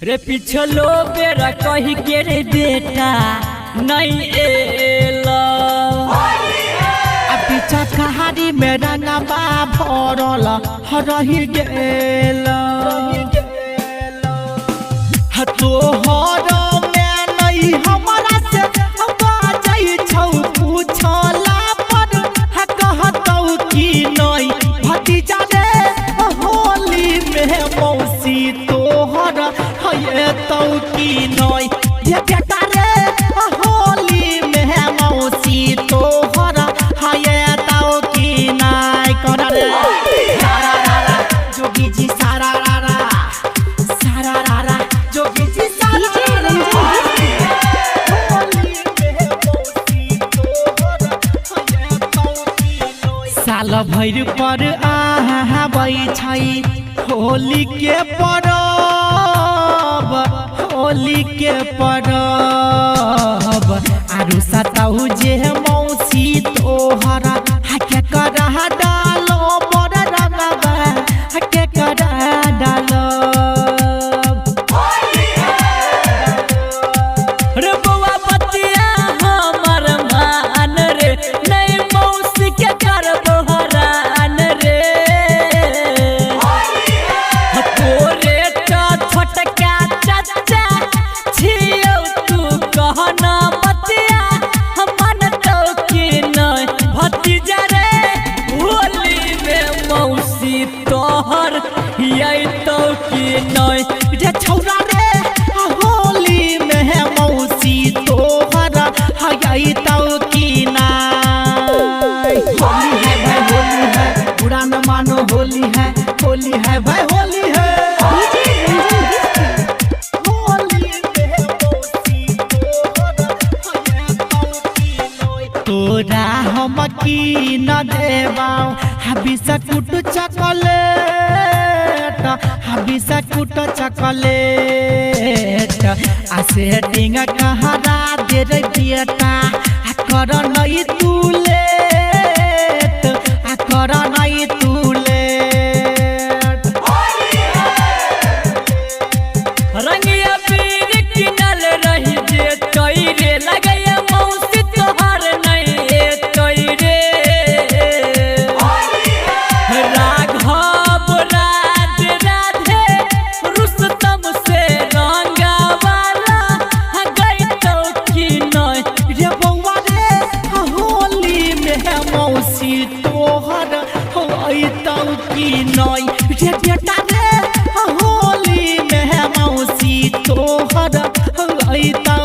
रे पिछलो बेरा कही के रे बेटा नहीं एला पीछा कहानी में रंगबा भरल रही गेला तोहर में नहीं हमारा से बाजै छौ पूछला पर कहतौ कि नहीं भतीजा रे होली में मौसी तोहर हेतौ कि नहीं बेटा रे होली में मौसी तोहर हेतौ कि नहीं कर रे सारा रारा जोगी जी सारा रारा जोगी जी साल भर पर आबै छै होली के परब आरु सताऊ जे मौसी तोहरा के करा डालो बड़ रंगबा के करा डालो रे बउआ बतिया हमर मान रे नहीं मौसी के करबो हरान रे तोरे तो छोटका चाचा छियौ तू कहना बतिया मन तो कि नहीं भतीजा रे होली में मौसी तोहर यही तो कि नहीं रे छौरा रे होली में मौसी तोहर हई तो कि नहीं होली है भाई होली है बुरा न मानो होली है भाई होली है तोरा हम की न देबाओ बिस्कुट चॉकलेट आ सेटिंग कहरा दे रे बेटा कर नहीं तू लेट कर नहीं तू लेट रंगिया पीर किनल रही जे तोई रे लगैया मौसी तोहर नहीं तोई रे राघव राज राधे रुस्तम से रंगवाला गई तो कि नहीं रे बउआ रे होली में मौसी तोहर होई तो कि नहीं रे बेटा रे होली में मौसी तोहर होई तो